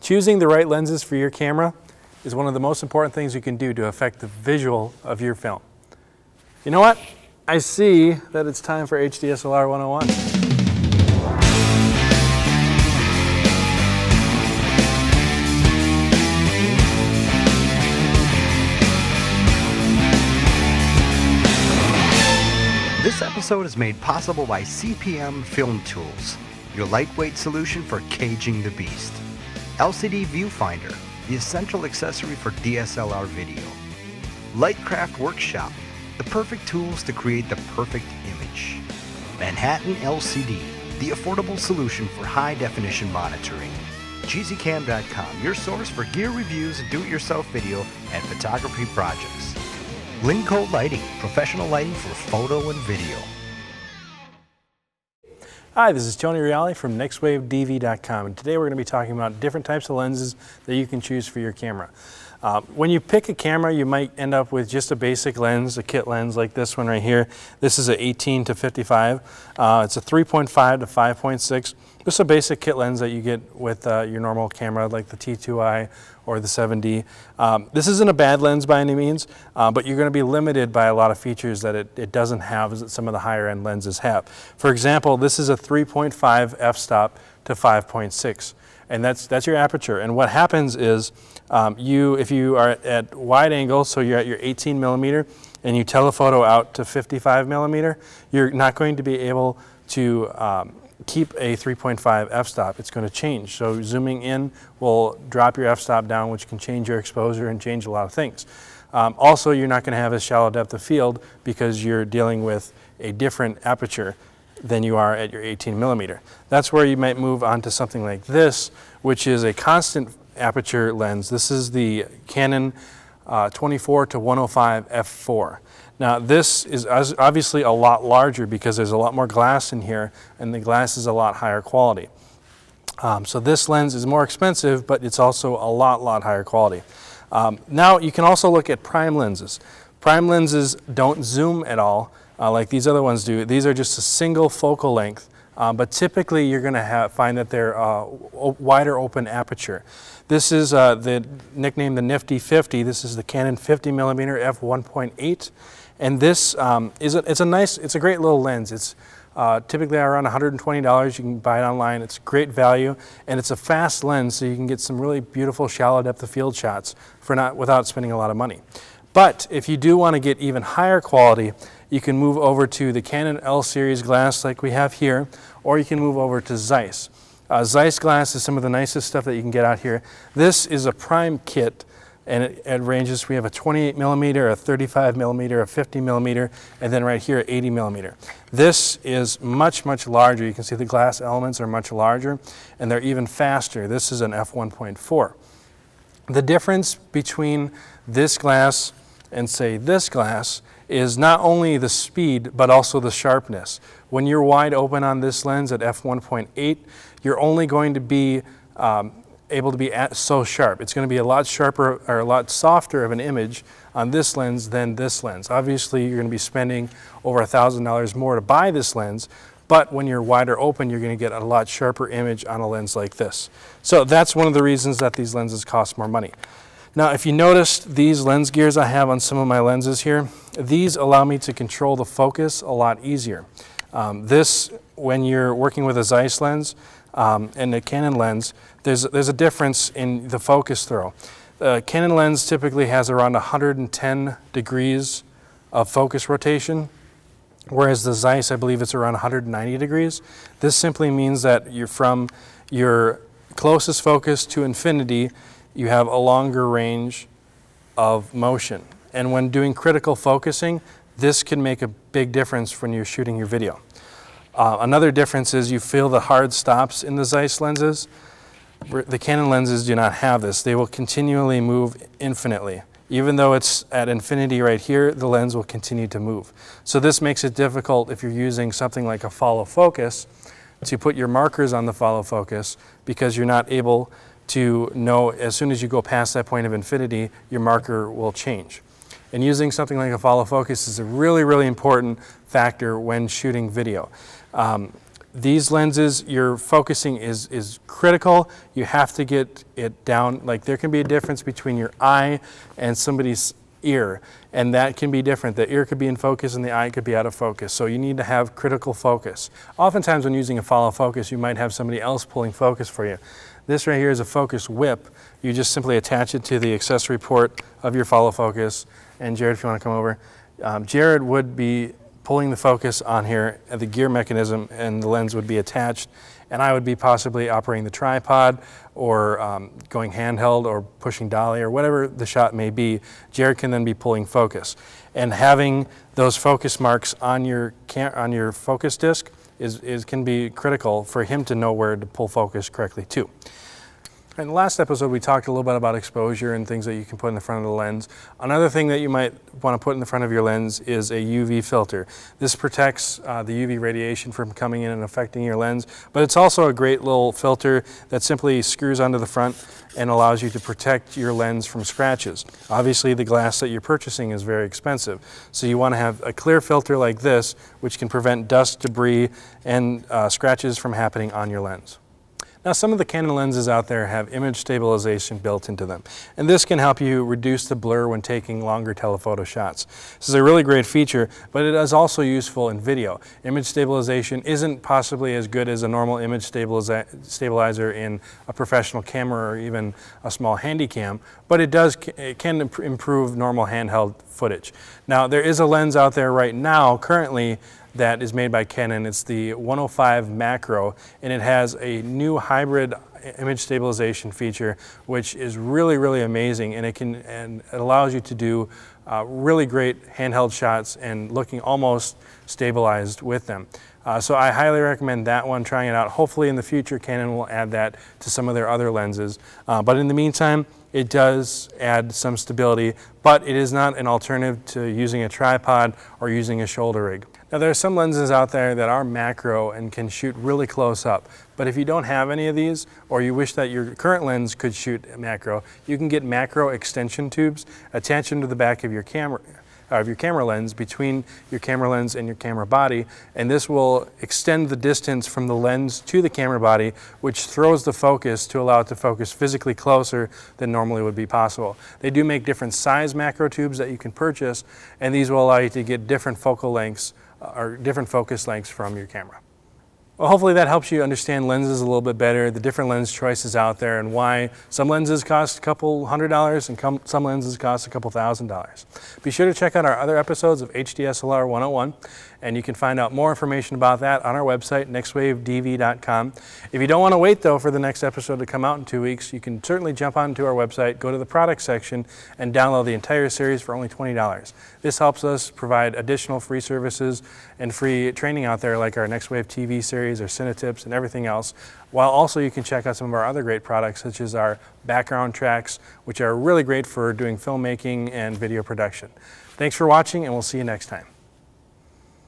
Choosing the right lenses for your camera is one of the most important things you can do to affect the visual of your film. You know what? I see that it's time for HDSLR 101. This episode is made possible by CPM Film Tools, your lightweight solution for caging the beast. LCD Viewfinder, the essential accessory for DSLR video. Lightcraft Workshop, the perfect tools to create the perfect image. Manhattan LCD, the affordable solution for high-definition monitoring. GZCam.com, your source for gear reviews and do-it-yourself video and photography projects. Linco Lighting, professional lighting for photo and video. Hi, this is Tony Reale from NextWaveDV.com, and today we're going to be talking about different types of lenses that you can choose for your camera. When you pick a camera, you might end up with just a basic lens, a kit lens like this one right here. This is an 18 to 55. It's a 3.5 to 5.6. This is a basic kit lens that you get with your normal camera like the T2i or the 7D. This isn't a bad lens by any means, but you're going to be limited by a lot of features that it doesn't have that some of the higher end lenses have. For example, this is a 3.5 f-stop to 5.6. And that's your aperture. And what happens is if you are at wide angle, so you're at your 18 millimeter, and you telephoto out to 55 millimeter, you're not going to be able to keep a 3.5 f-stop. It's going to change. So zooming in will drop your f-stop down, which can change your exposure and change a lot of things. Also, you're not going to have a shallow depth of field because you're dealing with a different aperture than you are at your 18 millimeter. That's where you might move on to something like this, which is a constant aperture lens. This is the Canon 24 to 105 f4. Now this is obviously a lot larger because there's a lot more glass in here, and the glass is a lot higher quality. So this lens is more expensive, but it's also a lot higher quality. Now you can also look at prime lenses. Prime lenses don't zoom at all like these other ones do. These are just a single focal length, but typically you're going to find that they're wider open aperture. This is nicknamed the Nifty 50. This is the Canon 50 millimeter f1.8, and this it's a great little lens. It's typically around $120. You can buy it online. It's great value, and it's a fast lens, so you can get some really beautiful shallow depth of field shots without spending a lot of money. But if you do want to get even higher quality, you can move over to the Canon L series glass like we have here, or you can move over to Zeiss. Zeiss Glass is some of the nicest stuff that you can get out here. This is a prime kit, and it ranges. We have a 28 millimeter, a 35 millimeter, a 50 millimeter, and then right here 80 millimeter. This is much larger. You can see the glass elements are much larger, and they're even faster. This is an f1.4. The difference between this glass and say this glass is not only the speed but also the sharpness. When you're wide open on this lens at f1.8, you're only going to be able to be so sharp. It's going to be a lot sharper or a lot softer of an image on this lens than this lens. Obviously you're going to be spending over $1,000 more to buy this lens, but when you're wider open you're going to get a lot sharper image on a lens like this. So that's one of the reasons that these lenses cost more money. Now, if you noticed these lens gears I have on some of my lenses here, these allow me to control the focus a lot easier. When you're working with a Zeiss lens and a Canon lens, there's a difference in the focus throw. The Canon lens typically has around 110 degrees of focus rotation, whereas the Zeiss, I believe it's around 190 degrees. This simply means that you're from your closest focus to infinity, you have a longer range of motion. And when doing critical focusing, this can make a big difference when you're shooting your video. Another difference is you feel the hard stops in the Zeiss lenses. The Canon lenses do not have this. They will continually move infinitely. Even though it's at infinity right here, the lens will continue to move. So this makes it difficult if you're using something like a follow focus to put your markers on the follow focus, because you're not able to know as soon as you go past that point of infinity, your marker will change. And using something like a follow focus is a really important factor when shooting video. These lenses, your focusing is critical. You have to get it down. Like, there can be a difference between your eye and somebody's ear, and that can be different. The ear could be in focus and the eye could be out of focus. So you need to have critical focus. Oftentimes when using a follow focus, you might have somebody else pulling focus for you. This right here is a focus whip. You just simply attach it to the accessory port of your follow focus. And Jared, if you want to come over, Jared would be pulling the focus on here at the gear mechanism, and the lens would be attached, and I would be possibly operating the tripod or going handheld or pushing dolly or whatever the shot may be. Jared can then be pulling focus, and having those focus marks on your focus disc can be critical for him to know where to pull focus correctly too. In the last episode, we talked a little bit about exposure and things that you can put in the front of the lens. Another thing that you might want to put in the front of your lens is a UV filter. This protects the UV radiation from coming in and affecting your lens, but it's also a great little filter that simply screws onto the front and allows you to protect your lens from scratches. Obviously, the glass that you're purchasing is very expensive, so you want to have a clear filter like this, which can prevent dust, debris, and scratches from happening on your lens. Now, some of the Canon lenses out there have image stabilization built into them, and this can help you reduce the blur when taking longer telephoto shots. This is a really great feature, but it is also useful in video. Image stabilization isn't possibly as good as a normal image stabilizer in a professional camera or even a small handy cam, but it can improve normal handheld footage. Now, there is a lens out there right now, currently, that is made by Canon. It's the 105 macro, and it has a new hybrid image stabilization feature, which is really, really amazing, and it allows you to do really great handheld shots and looking almost stabilized with them. So I highly recommend that one, trying it out. Hopefully in the future Canon will add that to some of their other lenses, but in the meantime it does add some stability, but it is not an alternative to using a tripod or using a shoulder rig. Now, there are some lenses out there that are macro and can shoot really close up, but if you don't have any of these, or you wish that your current lens could shoot macro, you can get macro extension tubes, attach them to the back of your camera lens, between your camera lens and your camera body, and this will extend the distance from the lens to the camera body, which throws the focus to allow it to focus physically closer than normally would be possible. They do make different size macro tubes that you can purchase, and these will allow you to get different focal lengths or different focus lengths from your camera. Well, hopefully that helps you understand lenses a little bit better, the different lens choices out there, and why some lenses cost a couple $100 and some lenses cost a couple $1,000. Be sure to check out our other episodes of HDSLR 101, and you can find out more information about that on our website, nextwavedv.com. If you don't want to wait, though, for the next episode to come out in 2 weeks, you can certainly jump onto our website, go to the product section, and download the entire series for only $20. This helps us provide additional free services and free training out there, like our Next Wave TV series, our Cinetips, and everything else, while also you can check out some of our other great products, such as our background tracks, which are really great for doing filmmaking and video production. Thanks for watching, and we'll see you next time.